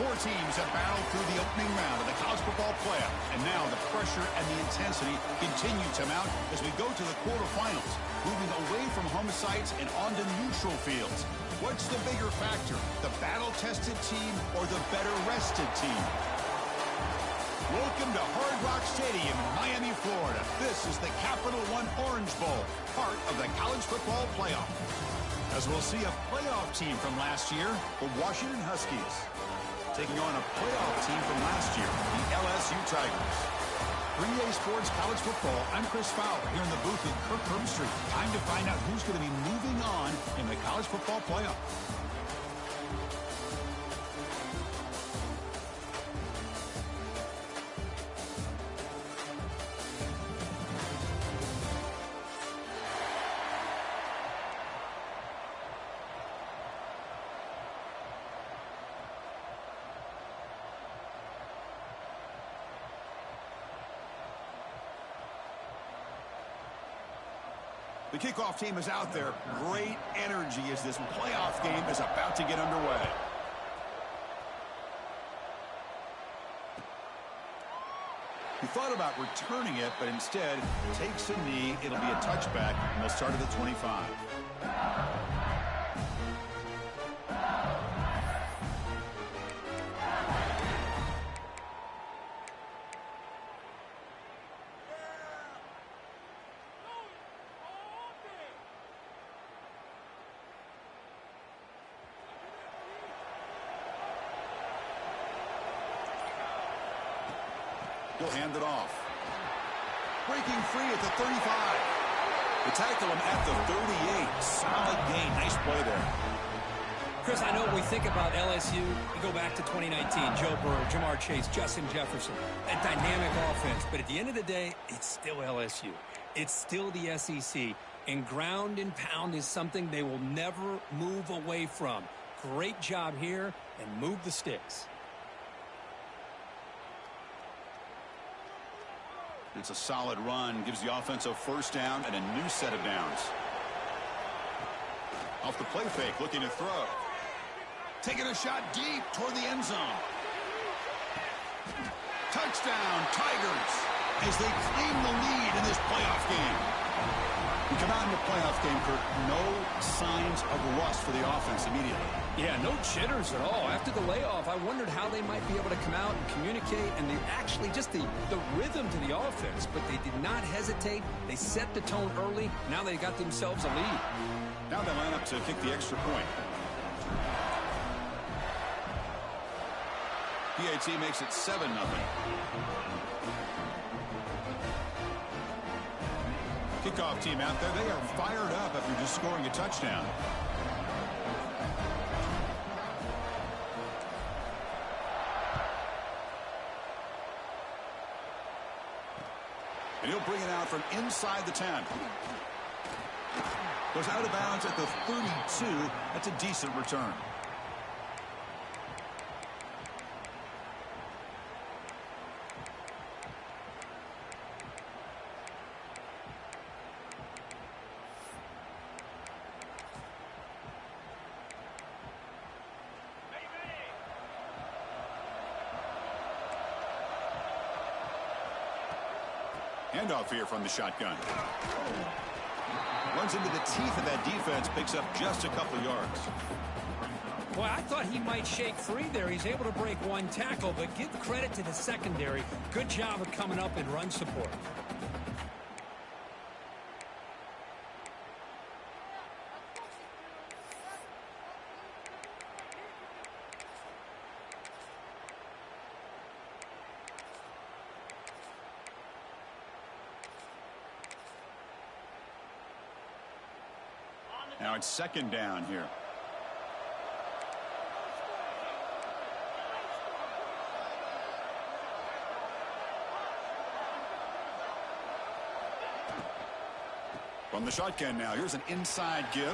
Four teams have battled through the opening round of the college football playoff, and now the pressure and the intensity continue to mount as we go to the quarterfinals, moving away from home sites and onto neutral fields. What's the bigger factor, the battle-tested team or the better-rested team? Welcome to Hard Rock Stadium in Miami, Florida. This is the Capital One Orange Bowl, part of the college football playoff. As we'll see a playoff team from last year, the Washington Huskies, taking on a playoff team from last year, the LSU Tigers. 3A Sports College Football, I'm Chris Fowler here in the booth with Kirk Herbstreit. Time to find out who's going to be moving on in the college football playoff. The kickoff team is out there. Great energy as this playoff game is about to get underway. He thought about returning it, but instead takes a knee. It'll be a touchback, and they'll start at the 25. He'll hand it off. Breaking free at the 35. They tackle him at the 38. Solid gain. Nice play there. Chris, I know what we think about LSU. You go back to 2019, Joe Burrow, Jamar Chase, Justin Jefferson. A dynamic offense. But at the end of the day, it's still LSU. It's still the SEC. And ground and pound is something they will never move away from. Great job here, and move the sticks. It's a solid run. Gives the offense a first down and a new set of downs. Off the play fake, looking to throw. Taking a shot deep toward the end zone. Touchdown, Tigers, as they claim the lead in this playoff game. We come out in the playoff game, Kirk, no signs of rust for the offense immediately. Yeah, no jitters at all. After the layoff, I wondered how they might be able to come out and communicate, and they actually just the rhythm to the offense, but they did not hesitate. They set the tone early. Now they got themselves a lead. Now they line up to kick the extra point. PAT makes it 7-0. Kickoff team out there, they are fired up after just scoring a touchdown. And he'll bring it out from inside the 10. Goes out of bounds at the 32. That's a decent return. Handoff here from the shotgun. Runs into the teeth of that defense, picks up just a couple yards. Boy, I thought he might shake free there. He's able to break one tackle, but give credit to the secondary. Good job of coming up in run support. Now it's second down here. From the shotgun now, here's an inside give.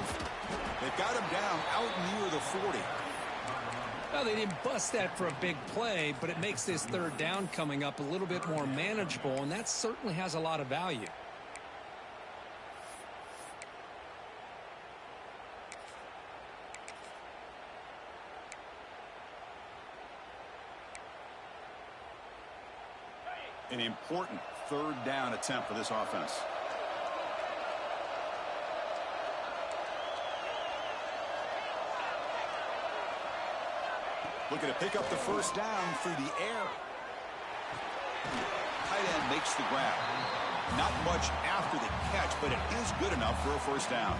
They've got him down out near the 40. Well, they didn't bust that for a big play, but it makes this third down coming up a little bit more manageable, and that certainly has a lot of value. An important third down attempt for this offense. Looking to pick up the first down through the air. Tight end makes the grab. Not much after the catch, but it is good enough for a first down.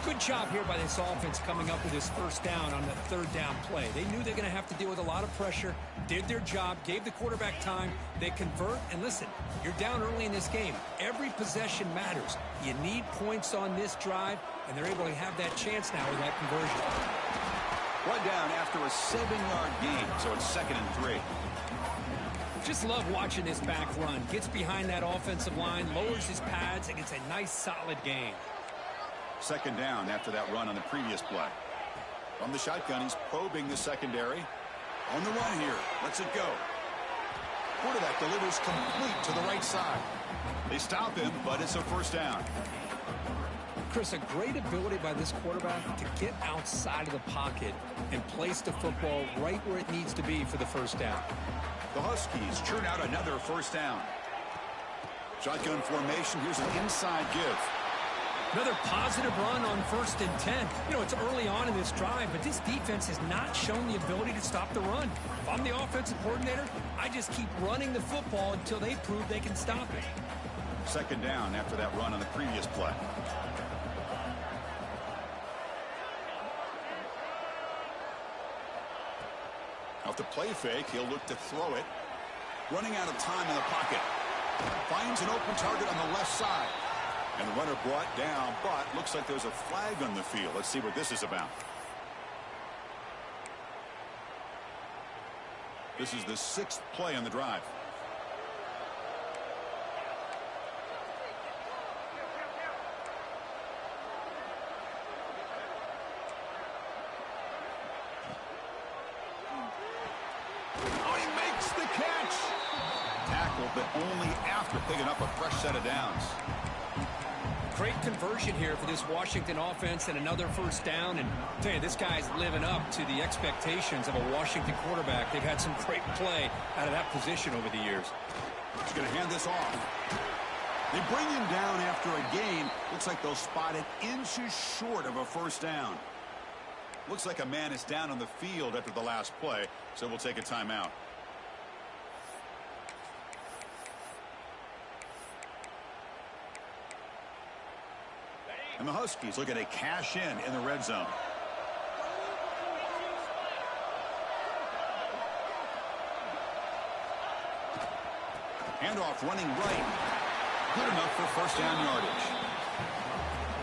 Good job here by this offense coming up with this first down on the third down play. They knew they're going to have to deal with a lot of pressure, did their job, gave the quarterback time. They convert, and listen, you're down early in this game. Every possession matters. You need points on this drive, and they're able to have that chance now with that conversion. Run down after a 7-yard gain, so it's 2nd and 3. Just love watching this back run. Gets behind that offensive line, lowers his pads, and gets a nice solid gain. 2nd down after that run on the previous play. From the shotgun, he's probing the secondary. On the run here. Lets it go. Quarterback delivers complete to the right side. They stop him, but it's a first down. Chris, a great ability by this quarterback to get outside of the pocket and place the football right where it needs to be for the first down. The Huskies churn out another first down. Shotgun formation. Here's an inside give. Another positive run on 1st and 10. You know, it's early on in this drive, but this defense has not shown the ability to stop the run. If I'm the offensive coordinator, I just keep running the football until they prove they can stop it. 2nd down after that run on the previous play. Off the play fake, he'll look to throw it. Running out of time in the pocket. Finds an open target on the left side. And the runner brought down, but looks like there's a flag on the field. Let's see what this is about. This is the 6th play on the drive. Oh, he makes the catch. Tackle, but only after picking up a fresh set of downs. Great conversion here for this Washington offense and another first down. And I tell you, this guy's living up to the expectations of a Washington quarterback. They've had some great play out of that position over the years. He's going to hand this off. They bring him down after a gain. Looks like they'll spot it inches short of a first down. Looks like a man is down on the field after the last play, so we'll take a timeout. And the Huskies looking to cash in the red zone. Handoff running right. Good enough for first down yardage.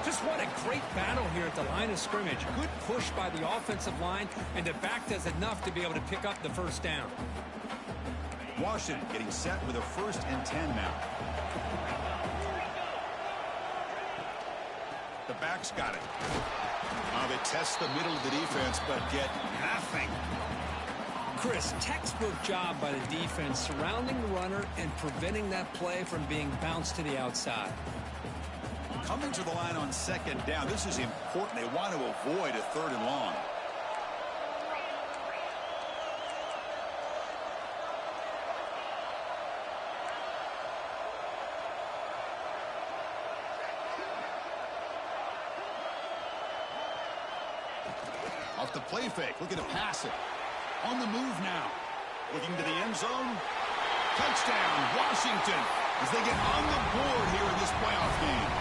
Just what a great battle here at the line of scrimmage. Good push by the offensive line, and the back does enough to be able to pick up the first down. Washington getting set with a 1st and 10 now. The back's got it. Now they test the middle of the defense, but get nothing. Chris, textbook job by the defense surrounding the runner and preventing that play from being bounced to the outside. Coming to the line on 2nd down. This is important. They want to avoid a 3rd and long. Off the play fake, looking to pass it. On the move now. Looking to the end zone. Touchdown, Washington, as they get on the board here in this playoff game.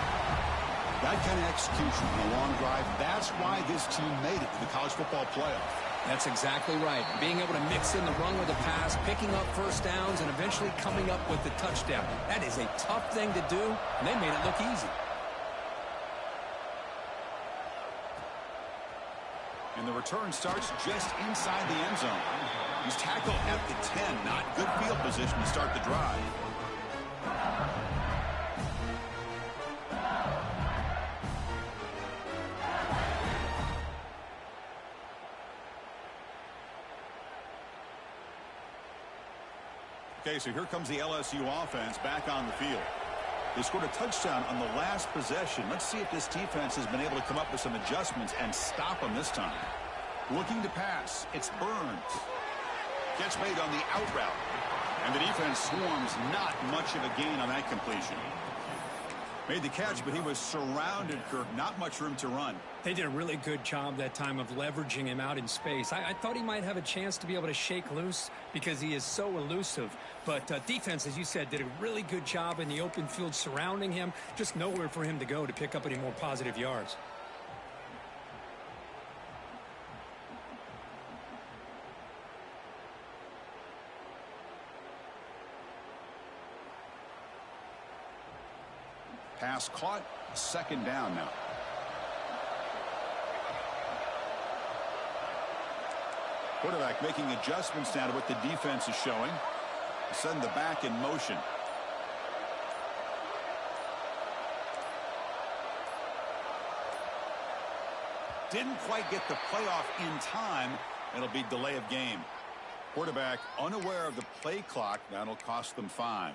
That kind of execution on a long drive, that's why this team made it to the college football playoff. That's exactly right. Being able to mix in the run with the pass, picking up first downs, and eventually coming up with the touchdown. That is a tough thing to do, and they made it look easy. And the return starts just inside the end zone. He's tackled at the 10. Not good field position to start the drive. Okay, so here comes the LSU offense back on the field. They scored a touchdown on the last possession. Let's see if this defense has been able to come up with some adjustments and stop them this time. Looking to pass. It's Burns. Gets made on the out route. And the defense swarms, not much of a gain on that completion. Made the catch, but he was surrounded, Kirk. Not much room to run. They did a really good job that time of leveraging him out in space. I thought he might have a chance to be able to shake loose because he is so elusive. But defense, as you said, did a really good job in the open field surrounding him. Just nowhere for him to go to pick up any more positive yards. Pass caught, second down now. Quarterback making adjustments now to what the defense is showing. Send the back in motion. Didn't quite get the playoff in time. It'll be delay of game. Quarterback unaware of the play clock. That'll cost them 5.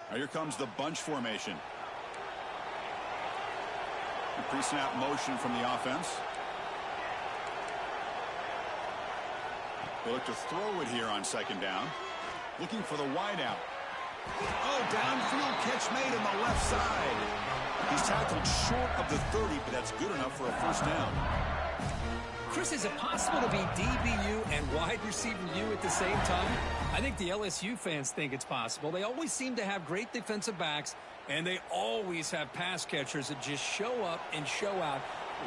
Now here comes the bunch formation. The pre-snap motion from the offense. They look to throw it here on second down. Looking for the wideout. Oh, downfield catch made on the left side. He's tackled short of the 30, but that's good enough for a first down. Chris, is it possible to be DBU and wide receiver U at the same time? I think the LSU fans think it's possible. They always seem to have great defensive backs, and they always have pass catchers that just show up and show out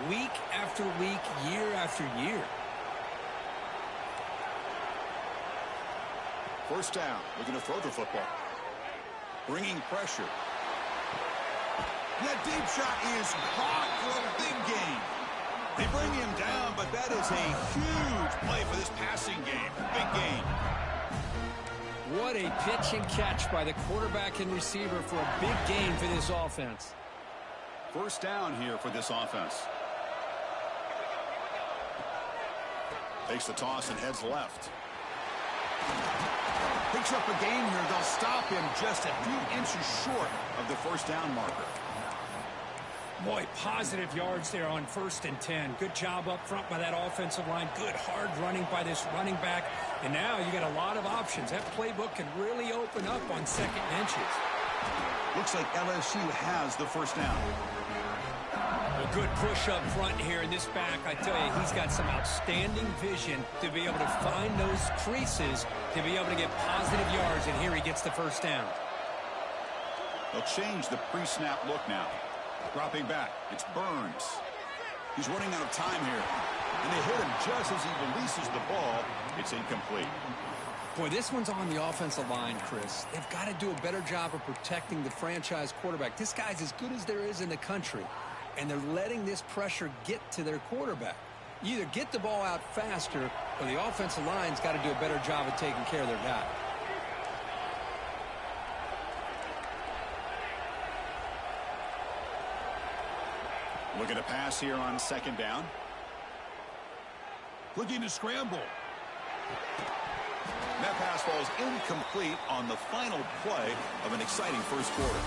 week after week, year after year. First down. Looking to throw the football. Bringing pressure. That deep shot is caught for a big gain. They bring him down, but that is a huge play for this passing game. Big gain. What a pitch and catch by the quarterback and receiver for a big gain for this offense. First down here for this offense. Takes the toss and heads left. Picks up a gain here. They'll stop him just a few inches short of the first down marker. Boy, positive yards there on 1st and 10. Good job up front by that offensive line. Good hard running by this running back. And now you got a lot of options. That playbook can really open up on second and inches. Looks like LSU has the first down. A good push up front here in this back. I tell you, he's got some outstanding vision to be able to find those creases, to be able to get positive yards. And here he gets the first down. They'll change the pre-snap look now. Dropping back, it's Burns. He's running out of time here. And they hit him just as he releases the ball. It's incomplete. Boy, this one's on the offensive line, Chris. They've got to do a better job of protecting the franchise quarterback. This guy's as good as there is in the country. And they're letting this pressure get to their quarterback. You either get the ball out faster, or the offensive line's got to do a better job of taking care of their guy. Looking to pass here on second down. Looking to scramble. That pass falls incomplete on the final play of an exciting first quarter.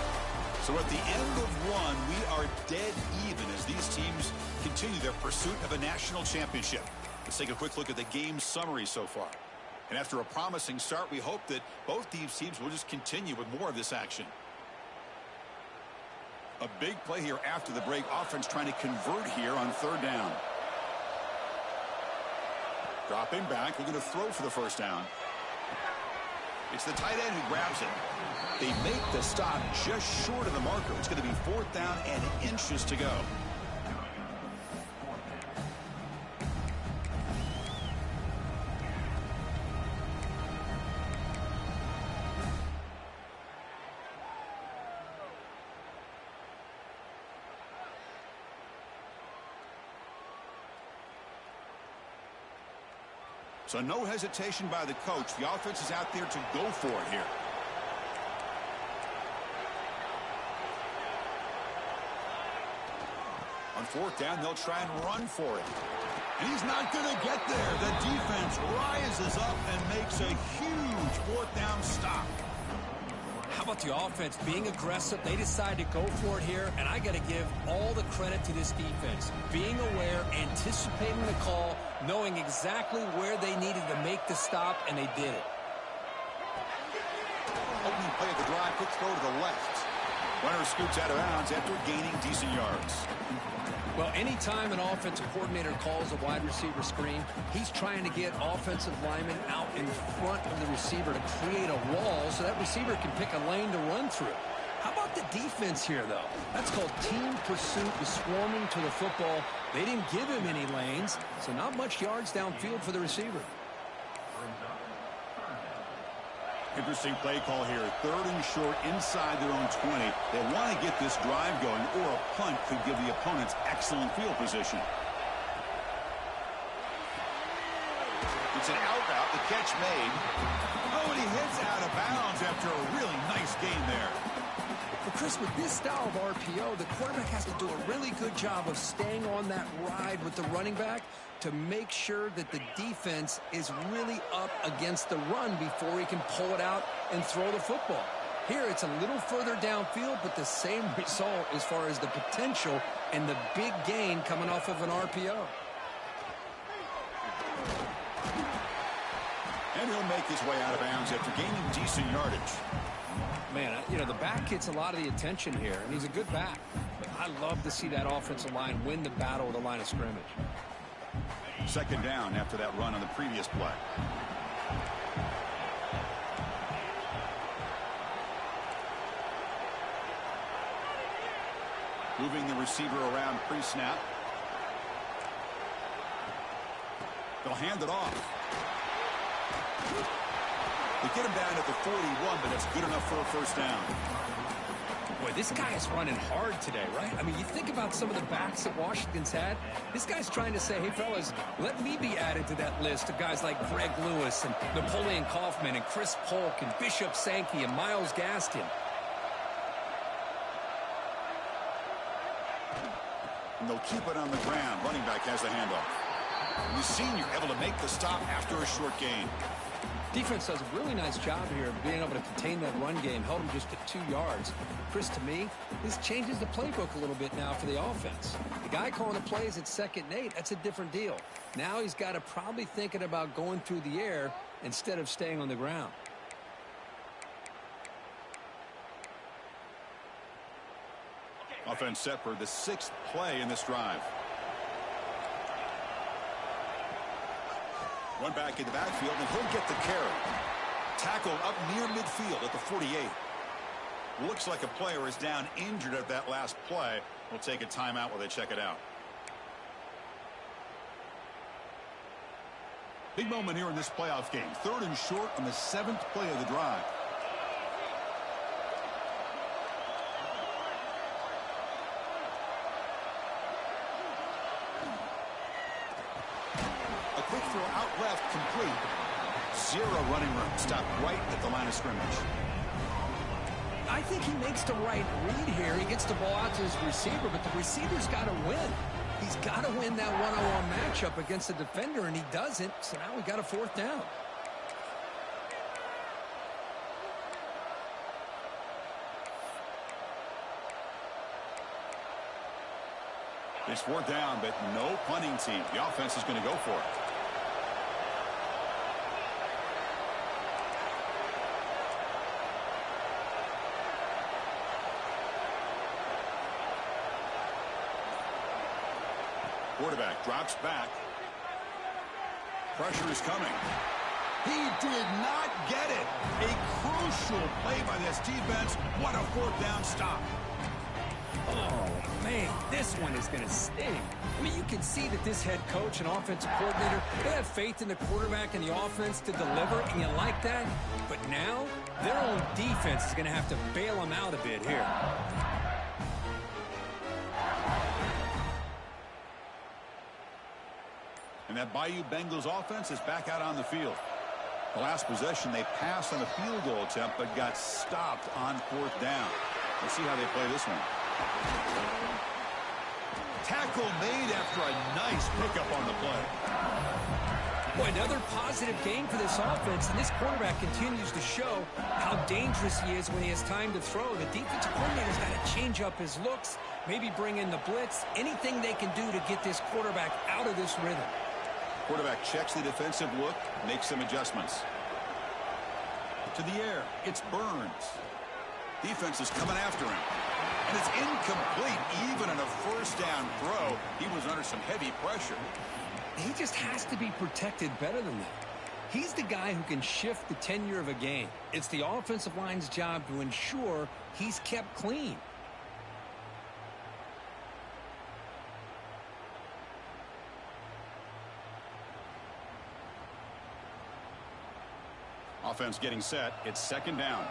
So at the end of one, we are dead even as these teams continue their pursuit of a national championship. Let's take a quick look at the game summary so far. And after a promising start, we hope that both these teams will just continue with more of this action. A big play here after the break. Offense trying to convert here on third down. Dropping back. We're going to throw for the first down. It's the tight end who grabs it. They make the stop just short of the marker. It's going to be fourth down and inches to go. So no hesitation by the coach. The offense is out there to go for it here. On fourth down, they'll try and run for it. And he's not going to get there. The defense rises up and makes a huge fourth down stop. How about the offense being aggressive? They decide to go for it here, and I got to give all the credit to this defense. Being aware, anticipating the call, knowing exactly where they needed to make the stop, and they did it. Opening play of the drive, quick throw to the left. Runner scoots out of bounds after gaining decent yards. Well, anytime an offensive coordinator calls a wide receiver screen, he's trying to get offensive linemen out in front of the receiver to create a wall so that receiver can pick a lane to run through. How about the defense here, though? That's called team pursuit and swarming to the football. They didn't give him any lanes, so not much yards downfield for the receiver. Interesting play call here. 3rd and short inside their own 20. They want to get this drive going, or a punt could give the opponents excellent field position. It's an out route. The catch made. Oh, and he hits out of bounds after a really nice gain there. But Chris, with this style of RPO, the quarterback has to do a really good job of staying on that ride with the running back to make sure that the defense is really up against the run before he can pull it out and throw the football. Here, it's a little further downfield, but the same result as far as the potential and the big gain coming off of an RPO. And he'll make his way out of bounds after gaining decent yardage. Man, you know, the back gets a lot of the attention here, and he's a good back. But I love to see that offensive line win the battle of the line of scrimmage. 2nd down after that run on the previous play. Moving the receiver around pre-snap. They'll hand it off. They get him down at the 41, but that's good enough for a 1st down. Boy, this guy is running hard today, right? I mean, you think about some of the backs that Washington's had. This guy's trying to say, hey, fellas, let me be added to that list of guys like Greg Lewis and Napoleon Kaufman and Chris Polk and Bishop Sankey and Myles Gaskin. And they'll keep it on the ground. Running back has the handoff. And the senior able to make the stop after a short gain. Defense does a really nice job here of being able to contain that run game, held him just at 2 yards. Chris, to me, this changes the playbook a little bit now for the offense. The guy calling the plays at 2nd and 8, that's a different deal. Now he's got to probably thinking about going through the air instead of staying on the ground. Offense set for the 6th play in this drive. One back in the backfield, and he'll get the carry. Tackled up near midfield at the 48. Looks like a player is down injured at that last play. We'll take a timeout while they check it out. Big moment here in this playoff game. 3rd and short on the 7th play of the drive. Quick throw out left, complete. 0 running room. Stopped right at the line of scrimmage. I think he makes the right read here. He gets the ball out to his receiver, but the receiver's got to win. He's got to win that one-on-one matchup against the defender, and he doesn't. So now we got a 4th down. It's 4th down, but no punting team. The offense is going to go for it. Quarterback drops back. Pressure is coming. He did not get it. A crucial play by this defense. What a 4th down stop. Oh, man, this one is going to sting. I mean, you can see that this head coach and offensive coordinator, they have faith in the quarterback and the offense to deliver, and you like that. But now, their own defense is going to have to bail them out a bit here. And that Bayou Bengals offense is back out on the field. The last possession, they passed on a field goal attempt, but got stopped on 4th down. Let's see how they play this one. Tackle made after a nice pickup on the play. Boy, another positive game for this offense, and this quarterback continues to show how dangerous he is when he has time to throw. The defensive coordinator's got to change up his looks, maybe bring in the blitz, anything they can do to get this quarterback out of this rhythm. Quarterback checks the defensive look, makes some adjustments. To the air, it's Burns. Defense is coming after him. And it's incomplete. Even in a first down throw, he was under some heavy pressure. He just has to be protected better than that. He's the guy who can shift the tenure of a game. It's the offensive line's job to ensure he's kept clean. Offense getting set. It's second down.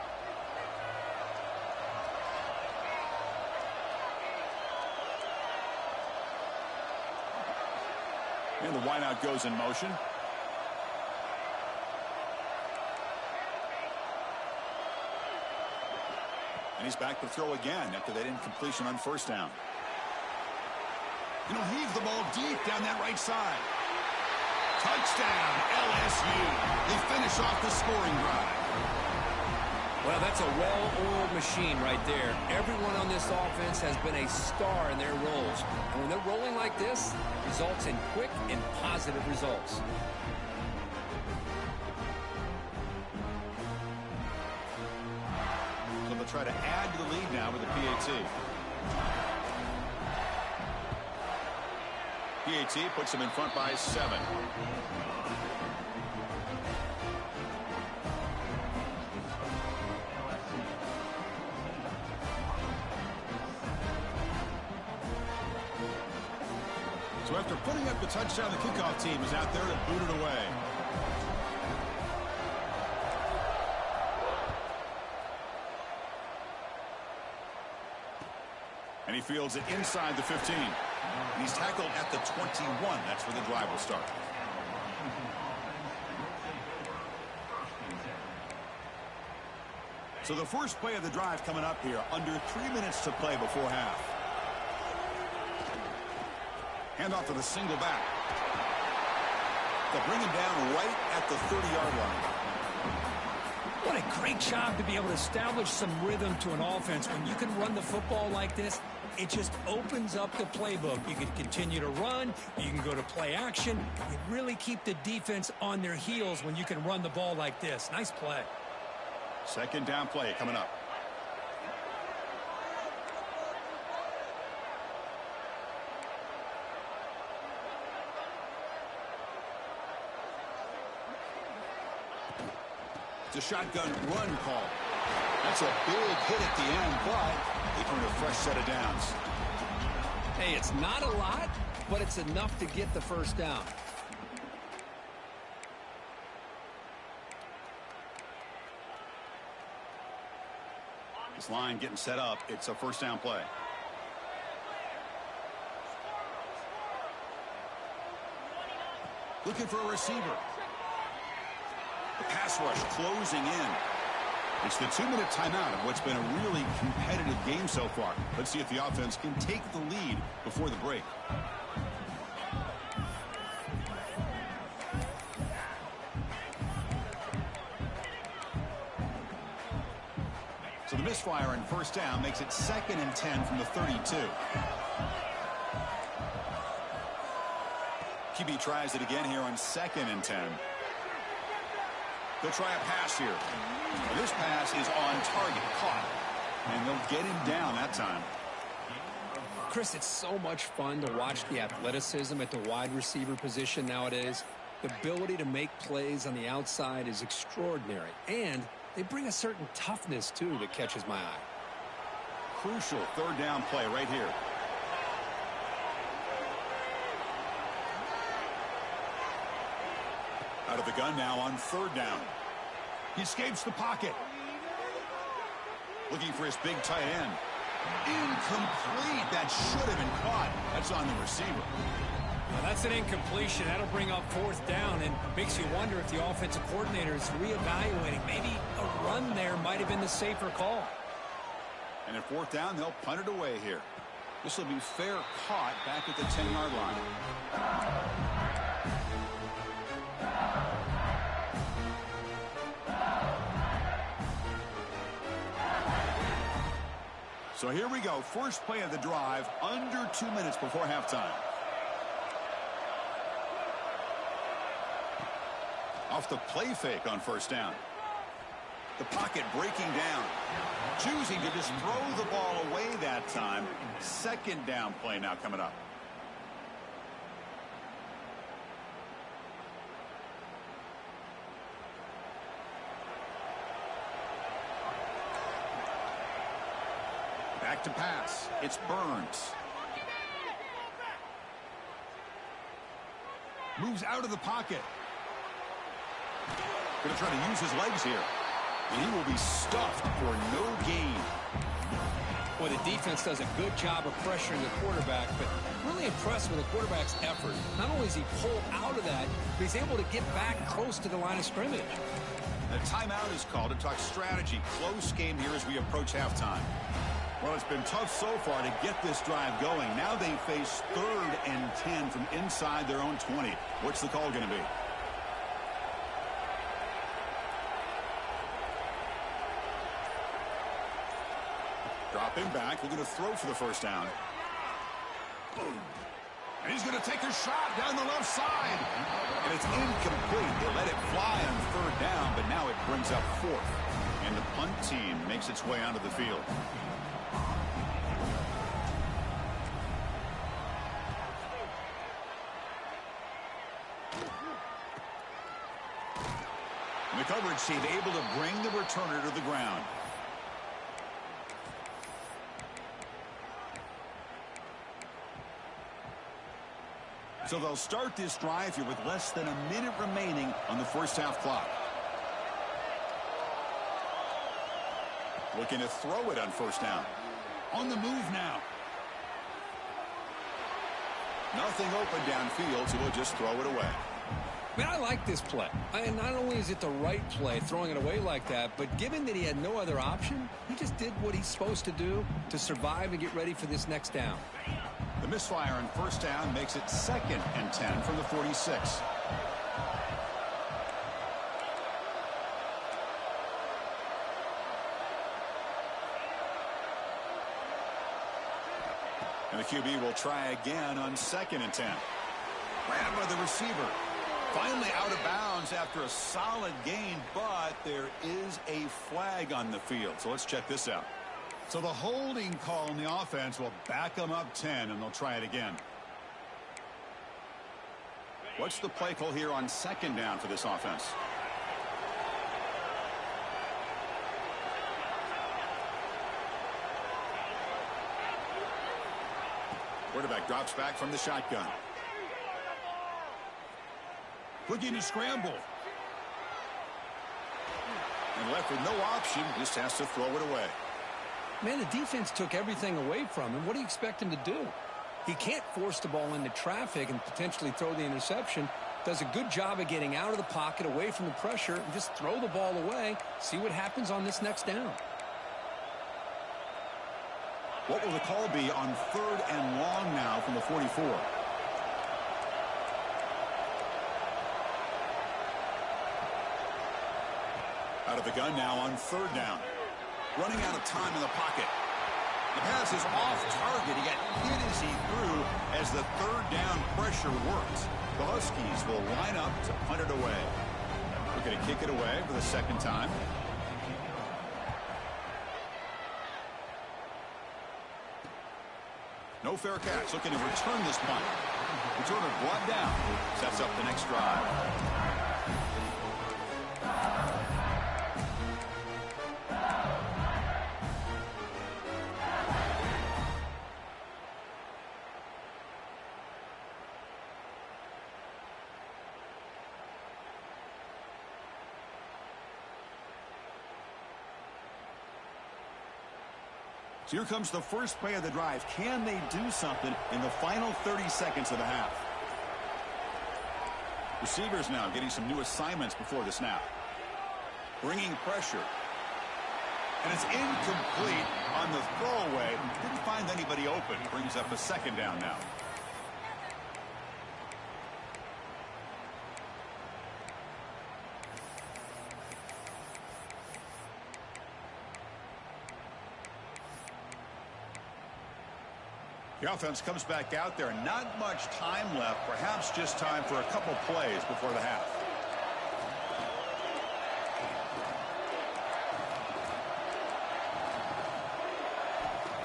And the wideout goes in motion. And he's back to throw again after that incompletion on first down. And he'll heave the ball deep down that right side. Touchdown, LSU. They finish off the scoring drive. Well, that's a well-oiled machine right there. Everyone on this offense has been a star in their roles. And when they're rolling like this, results in quick and positive results. So they'll try to add to the lead now with the PAT. PAT puts them in front by 7. So after putting up the touchdown, the kickoff team is out there to boot it away. And he fields it inside the 15. And he's tackled at the 21. That's where the drive will start. So the first play of the drive coming up here. Under 3 minutes to play before half. Handoff to the single back. They'll bring him down right at the 30-yard line. What a great job to be able to establish some rhythm to an offense. When you can run the football like this, it just opens up the playbook. You can continue to run. You can go to play action. You really keep the defense on their heels when you can run the ball like this. Nice play. Second down play coming up. It's a shotgun run call. That's a big hit at the end, but they turn a fresh set of downs. Hey, it's not a lot, but it's enough to get the first down. This line getting set up. It's a first down play. Looking for a receiver. The pass rush closing in. It's the 2-minute timeout of what's been a really competitive game so far. Let's see if the offense can take the lead before the break. So the misfire on first down makes it 2nd and 10 from the 32. QB tries it again here on 2nd and 10. They'll try a pass here. Well, this pass is on target, caught. And they'll get him down that time. Chris, it's so much fun to watch the athleticism at the wide receiver position nowadays. The ability to make plays on the outside is extraordinary. And they bring a certain toughness, too, that catches my eye. Crucial third down play right here. Out of the gun now on third down. He escapes the pocket. Looking for his big tight end. Incomplete. That should have been caught. That's on the receiver. Well, that's an incompletion. That'll bring up fourth down and makes you wonder if the offensive coordinator is reevaluating. Maybe a run there might have been the safer call. And at fourth down, they'll punt it away here. This will be fair caught back at the 10-yard line. So here we go. First play of the drive, under 2 minutes before halftime. Off the play fake on first down. The pocket breaking down. Choosing to just throw the ball away that time. Second down play now coming up. Back to pass. It's Burns. Moves out of the pocket. Going to try to use his legs here. And he will be stuffed for no gain. Boy, the defense does a good job of pressuring the quarterback, but really impressed with the quarterback's effort. Not only is he pulled out of that, but he's able to get back close to the line of scrimmage. A timeout is called to talk strategy. Close game here as we approach halftime. Well, it's been tough so far to get this drive going. Now they face 3rd and 10 from inside their own 20. What's the call going to be? Dropping back, looking to throw for the first down. And he's going to take a shot down the left side. And it's incomplete. They let it fly on 3rd down, but now it brings up 4th. And the punt team makes its way onto the field. And the coverage team able to bring the returner to the ground. So they'll start this drive here with less than a minute remaining on the first half clock. Looking to throw it on first down. On the move now. Nothing open downfield, so we'll just throw it away. Man, I like this play. And not only is it the right play, throwing it away like that, but given that he had no other option, he just did what he's supposed to do to survive and get ready for this next down. The misfire on first down makes it 2nd and 10 from the 46. And the QB will try again on 2nd and 10. Ran by the receiver. Finally out of bounds after a solid gain, but there is a flag on the field. So let's check this out. So the holding call on the offense will back them up 10, and they'll try it again. What's the play call here on 2nd down for this offense? Quarterback drops back from the shotgun. Looking to scramble. And left with no option, just has to throw it away. Man, the defense took everything away from him. What do you expect him to do? He can't force the ball into traffic and potentially throw the interception. Does a good job of getting out of the pocket, away from the pressure, and just throw the ball away. See what happens on this next down. What will the call be on 3rd and long now from the 44? Out of the gun now on 3rd down. Running out of time in the pocket. The pass is off target. He got hit as he threw as the 3rd down pressure worked. The Huskies will line up to punt it away. We're going to kick it away for the 2nd time. No fair catch. Looking to return this punt. Returner brought down. Sets up the next drive. So here comes the first play of the drive. Can they do something in the final 30 seconds of the half? Receivers now getting some new assignments before the snap. Bringing pressure. And it's incomplete on the throwaway. Didn't find anybody open. Brings up a 2nd down now. The offense comes back out there. Not much time left. Perhaps just time for a couple plays before the half.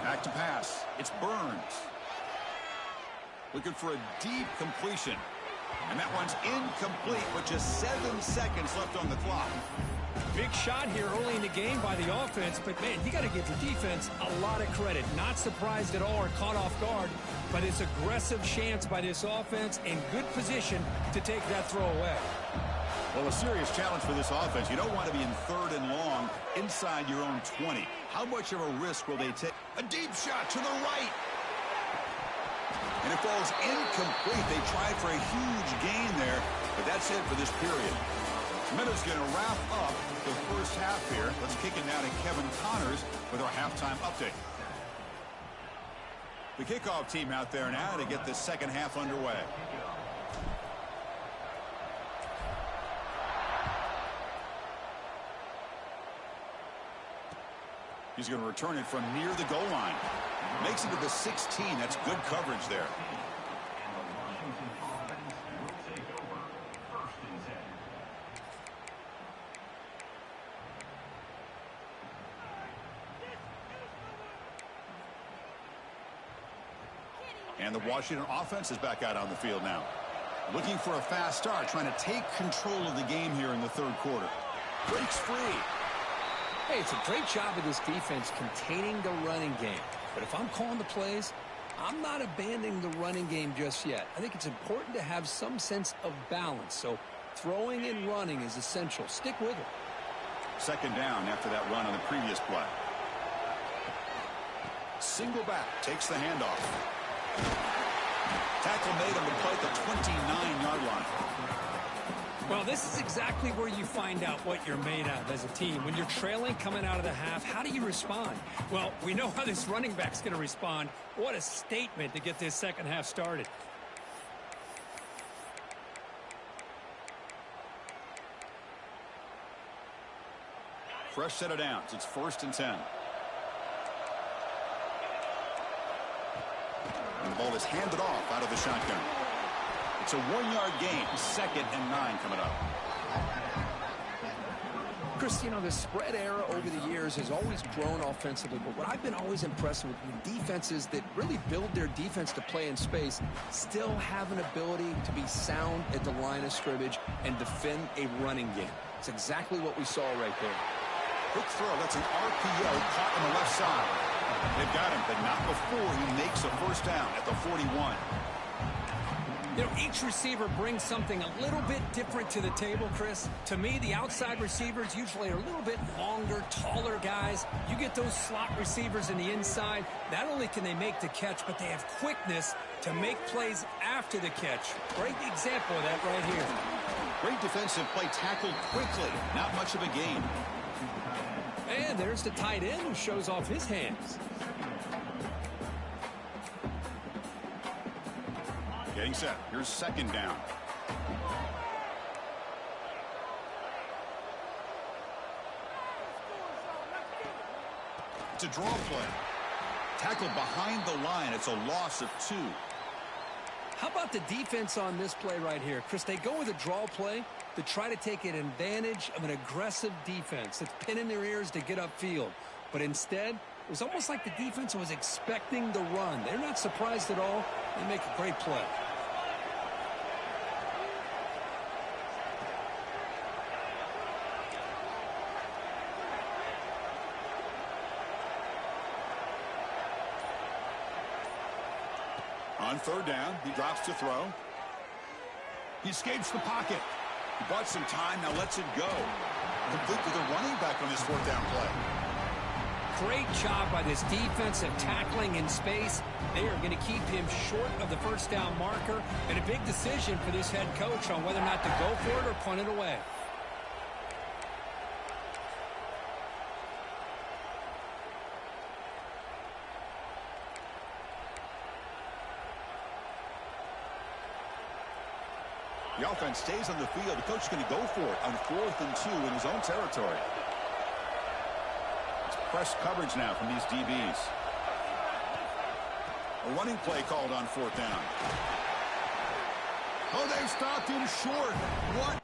Back to pass. It's Burns. Looking for a deep completion. And that one's incomplete with just 7 seconds left on the clock. Big shot here early in the game by the offense, but man, you got to give the defense a lot of credit. Not surprised at all or caught off guard, but it's aggressive chance by this offense in good position to take that throw away. Well, a serious challenge for this offense. You don't want to be in 3rd and long inside your own 20. How much of a risk will they take? A deep shot to the right. And it falls incomplete. They tried for a huge gain there, but that's it for this period. Minutes going to wrap up the first half here. Let's kick it now to Kevin Connors with our halftime update. The kickoff team out there now to get this second half underway. He's going to return it from near the goal line. Makes it to the 16. That's good coverage there. And the Washington offense is back out on the field now. Looking for a fast start, trying to take control of the game here in the 3rd quarter. Breaks free. Hey, it's a great job of this defense containing the running game. But if I'm calling the plays, I'm not abandoning the running game just yet. I think it's important to have some sense of balance. So throwing and running is essential. Stick with it. Second down after that run on the previous play. Single back, takes the handoff. Tackle made on the play at the 29-yard line. Well, this is exactly where you find out what you're made of as a team. When you're trailing coming out of the half, how do you respond? Well, we know how this running back's going to respond. What a statement to get this second half started. Fresh set of downs. It's 1st and 10. And the ball is handed off out of the shotgun. It's a 1-yard gain. 2nd and 9 coming up. Chris, you know, the spread era over the years has always grown offensively, but what I've been always impressed with defenses that really build their defense to play in space still have an ability to be sound at the line of scrimmage and defend a running game. It's exactly what we saw right there. Quick throw. That's an RPO caught on the left side. They've got him, but not before he makes a first down at the 41. You know, each receiver brings something a little bit different to the table, Chris. To me, the outside receivers usually are a little bit longer, taller guys. You get those slot receivers in the inside, not only can they make the catch, but they have quickness to make plays after the catch. Great example of that right here. Great defensive play, tackled quickly. Not much of a gain. And there's the tight end who shows off his hands. Getting set. Here's 2nd down. It's a draw play. Tackled behind the line. It's a loss of 2. How about the defense on this play right here? Chris, they go with a draw play to try to take an advantage of an aggressive defense that's pinning their ears to get upfield. But instead, it was almost like the defense was expecting the run. They're not surprised at all. They make a great play. On 3rd down, he drops to throw. He escapes the pocket. He bought some time, now lets it go. Complete with a running back on his 4th down play. Great job by this defensive tackling in space. They are going to keep him short of the first down marker. And a big decision for this head coach on whether or not to go for it or punt it away. The offense stays on the field. The coach is going to go for it on 4th and 2 in his own territory. It's press coverage now from these DBs. A running play called on 4th down. Oh, they've stopped him short. What?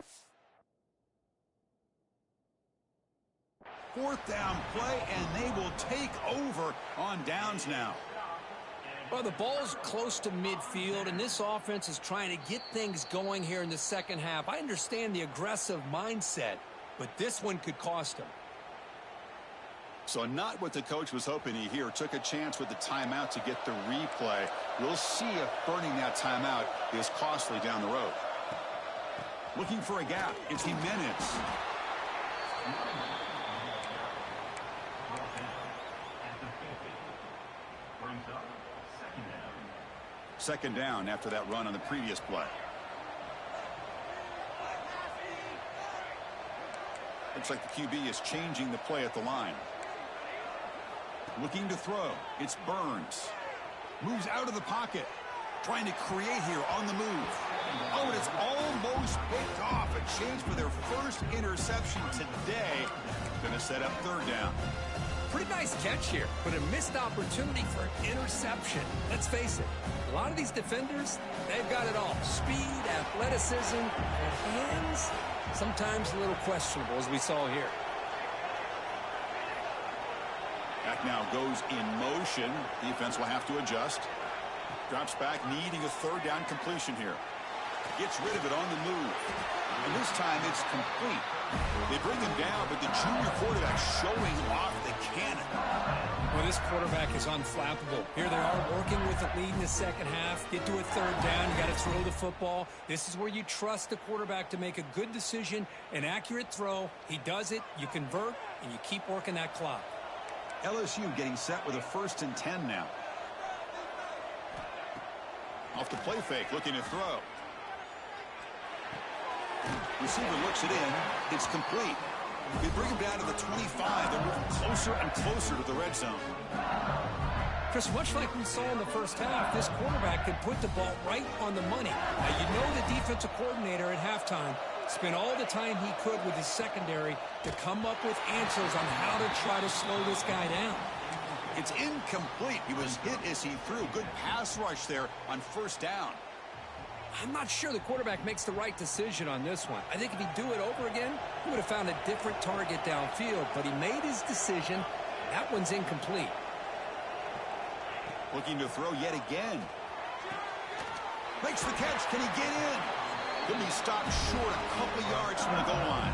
4th down play, and they will take over on downs now. Well, the ball's close to midfield, and this offense is trying to get things going here in the second half. I understand the aggressive mindset, but this one could cost them. So not what the coach was hoping to hear. Took a chance with the timeout to get the replay. We'll see if burning that timeout is costly down the road. Looking for a gap. It's Jimenez. Second down after that run on the previous play. Looks like the QB is changing the play at the line. Looking to throw. It's Burns. Moves out of the pocket. Trying to create here on the move. Oh, and it's almost picked off. A chance for their first interception today. Going to set up 3rd down. Pretty nice catch here, but a missed opportunity for an interception. Let's face it, a lot of these defenders, they've got it all. Speed, athleticism, and hands, sometimes a little questionable, as we saw here. Back now goes in motion. Defense will have to adjust. Drops back, needing a 3rd down completion here. Gets rid of it on the move. And this time it's complete. They bring him down, but the junior quarterback showing off the cannon. Well, this quarterback is unflappable. Here they are working with the lead in the second half. Get to a 3rd down. You got to throw the football. This is where you trust the quarterback to make a good decision, an accurate throw. He does it, you convert, and you keep working that clock. LSU getting set with a 1st and 10 now. Off the play fake, looking to throw. Receiver looks it in. It's complete. They bring him down to the 25. They're moving closer and closer to the red zone. Chris, much like we saw in the first half, this quarterback can put the ball right on the money. Now, you know the defensive coordinator at halftime spent all the time he could with his secondary to come up with answers on how to try to slow this guy down. It's incomplete. He was hit as he threw. Good pass rush there on 1st down. I'm not sure the quarterback makes the right decision on this one. I think if he'd do it over again, he would have found a different target downfield, but he made his decision. That one's incomplete. Looking to throw yet again. Makes the catch. Can he get in? Could be stopped short a couple yards from the goal line.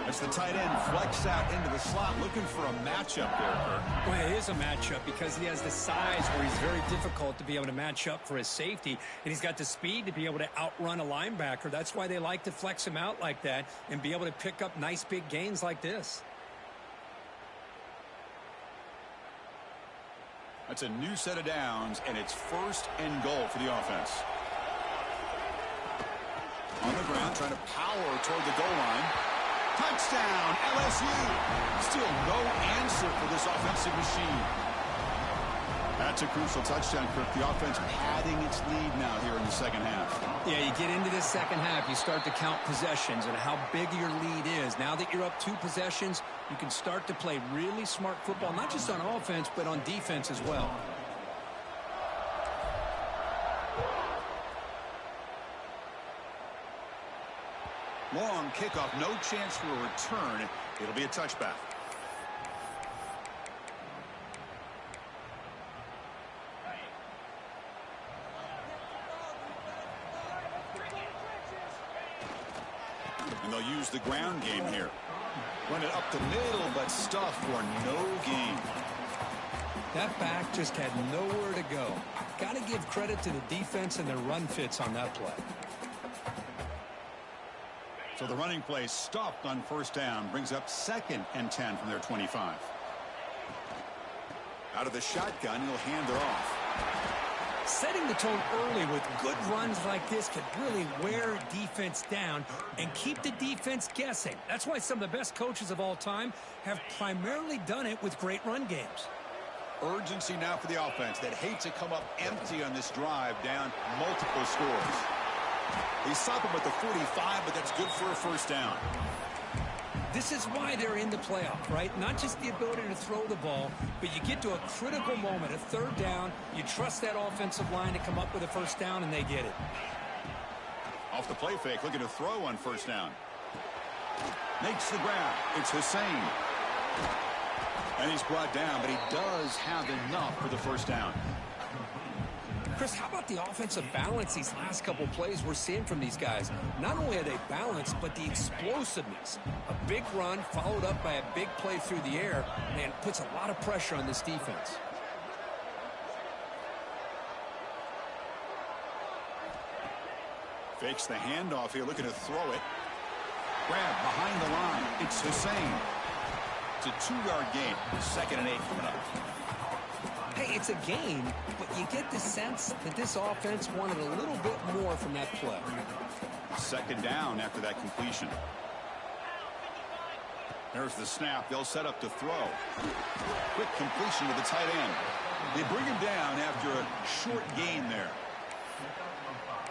As the tight end flex out into the slot, looking for a matchup there, Kirk. Well, it is a matchup because he has the size where he's very difficult to be able to match up for his safety, and he's got the speed to be able to outrun a linebacker. That's why they like to flex him out like that and be able to pick up nice big gains like this. That's a new set of downs, and it's 1st and goal for the offense. On the ground, trying to power toward the goal line. Touchdown, LSU. Still no answer for this offensive machine. That's a crucial touchdown, Kirk. The offense padding its lead now here in the second half. Yeah, you get into this second half, you start to count possessions and how big your lead is. Now that you're up 2 possessions, you can start to play really smart football, not just on offense, but on defense as well. Long kickoff, no chance for a return. It'll be a touchback. And they'll use the ground game here. Run it up the middle, but stuff for no gain. That back just had nowhere to go. Got to give credit to the defense and their run fits on that play. So the running play stopped on 1st down, brings up 2nd and 10 from their 25. Out of the shotgun, he'll hand it off. Setting the tone early with good runs like this can really wear defense down and keep the defense guessing. That's why some of the best coaches of all time have primarily done it with great run games. Urgency now for the offense that hate to come up empty on this drive, down multiple scores. They stop him at the 45, but that's good for a 1st down. This is why they're in the playoff, right? Not just the ability to throw the ball, but you get to a critical moment, a third down. You trust that offensive line to come up with a first down, and they get it. Off the play fake, looking to throw on first down. Makes the grab. It's Hussein. And he's brought down, but he does have enough for the first down. Chris, how about the offensive balance these last couple plays we're seeing from these guys? Not only are they balanced, but the explosiveness. A big run followed up by a big play through the air, man, puts a lot of pressure on this defense. Fakes the handoff here, looking to throw it. Grab behind the line. It's Hussein. It's a 2-yard gain. 2nd and 8 coming up. Hey, it's a game, but you get the sense that this offense wanted a little bit more from that play. 2nd down after that completion. There's the snap. They'll set up to throw. Quick completion to the tight end. They bring him down after a short gain there.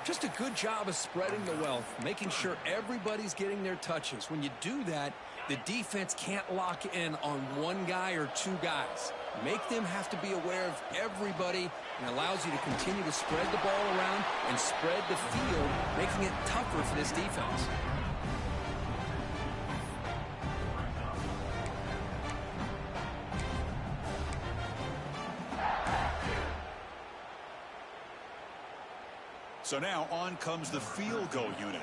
Just a good job of spreading the wealth, making sure everybody's getting their touches. When you do that, the defense can't lock in on one guy or two guys. Make them have to be aware of everybody, and allows you to continue to spread the ball around and spread the field, making it tougher for this defense. So now on comes the field goal unit.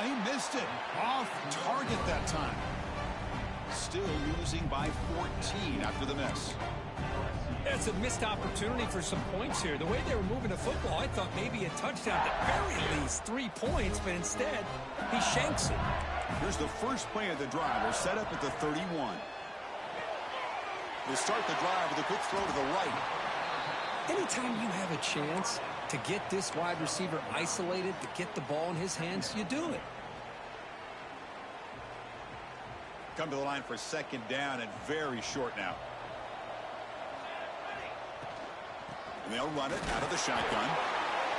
He missed it. Off target that time. Still losing by 14 after the miss. It's a missed opportunity for some points here. The way they were moving the football, I thought maybe a touchdown, at very least 3 points, but instead he shanks it. Here's the first play of the drive. They're set up at the 31. They start the drive with a quick throw to the right. Anytime you have a chance to get this wide receiver isolated, to get the ball in his hands, you do it. Come to the line for 2nd down and very short now. And they'll run it out of the shotgun.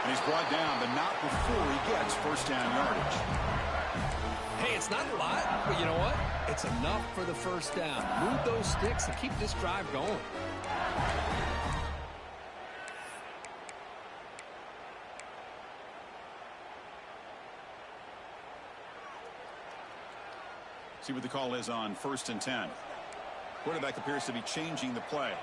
And he's brought down, but not before he gets first down yardage. Hey, it's not a lot, but you know what? It's enough for the first down. Move those sticks and keep this drive going. See what the call is on 1st and 10. Quarterback appears to be changing the play.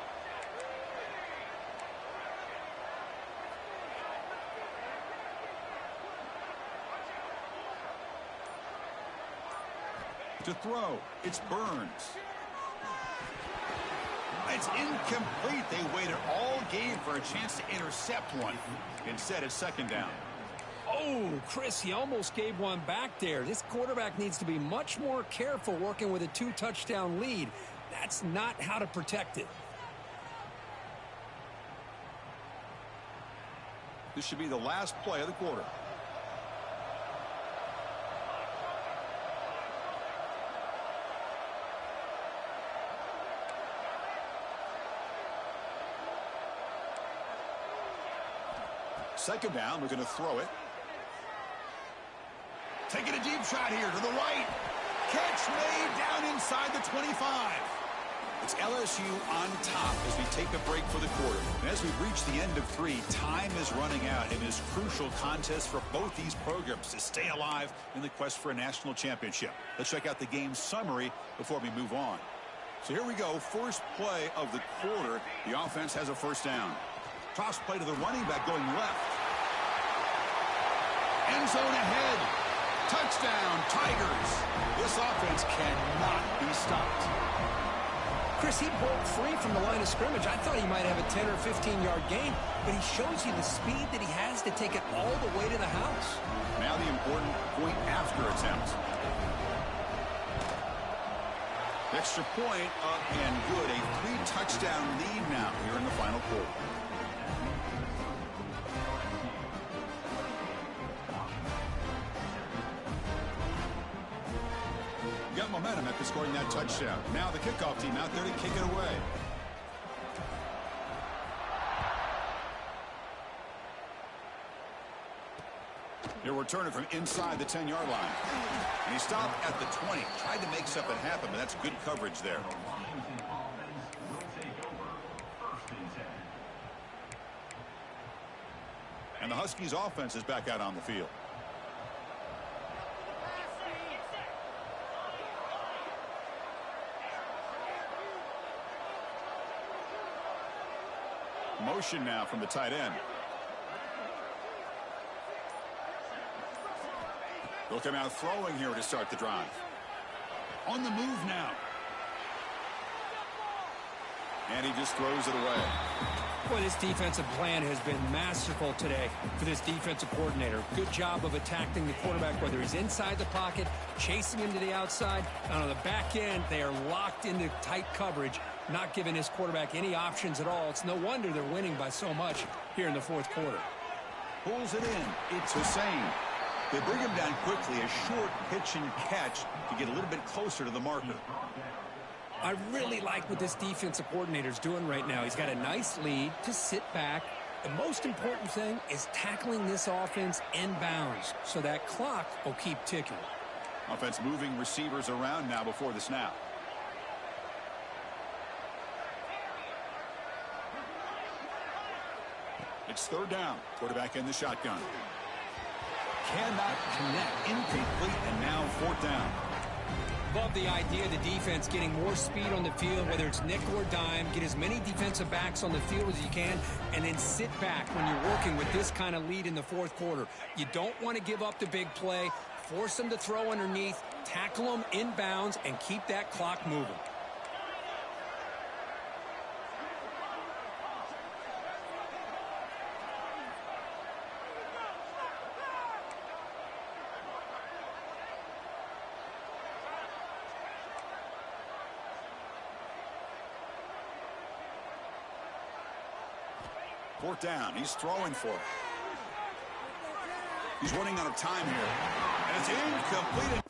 To throw, it's Burns. It's incomplete. They waited all game for a chance to intercept one. Instead, it's 2nd down. Oh, Chris, he almost gave one back there. This quarterback needs to be much more careful working with a 2-touchdown lead. That's not how to protect it. This should be the last play of the quarter. Second down, we're going to throw it. Taking a deep shot here to the right. Catch made down inside the 25. It's LSU on top as we take a break for the quarter. And as we reach the end of 3, time is running out in this crucial contest for both these programs to stay alive in the quest for a national championship. Let's check out the game summary before we move on. So here we go. First play of the quarter. The offense has a first down. Toss play to the running back going left. End zone ahead. Touchdown, Tigers. This offense cannot be stopped. Chris, he broke free from the line of scrimmage. I thought he might have a 10 or 15-yard gain, but he shows you the speed that he has to take it all the way to the house. Now the important point after attempt. Extra point up and good. A 3-touchdown lead now here in the final quarter. Got momentum after scoring that touchdown. Now the kickoff team out there to kick it away. He'll return it from inside the 10-yard line. And he stopped at the 20. Tried to make something happen, but that's good coverage there. And the Huskies offense is back out on the field. Motion now from the tight end. They'll come out throwing here to start the drive. On the move now. And he just throws it away. Boy, this defensive plan has been masterful today for this defensive coordinator. Good job of attacking the quarterback, whether he's inside the pocket, chasing him to the outside. And on the back end, they are locked into tight coverage, not giving his quarterback any options at all. It's no wonder they're winning by so much here in the fourth quarter. Pulls it in. It's Hussein. They bring him down quickly, a short pitch and catch to get a little bit closer to the marker. I really like what this defensive coordinator is doing right now. He's got a nice lead to sit back. The most important thing is tackling this offense inbounds so that clock will keep ticking. Offense moving receivers around now before the snap. It's third down. Quarterback in the shotgun. Cannot connect. Incomplete, and now fourth down. Love the idea of the defense getting more speed on the field, whether it's nickel or dime. Get as many defensive backs on the field as you can, and then sit back when you're working with this kind of lead in the fourth quarter. You don't want to give up the big play. Force them to throw underneath, tackle them inbounds, and keep that clock moving. Fourth down. He's throwing for it. He's running out of time here. And it's incomplete.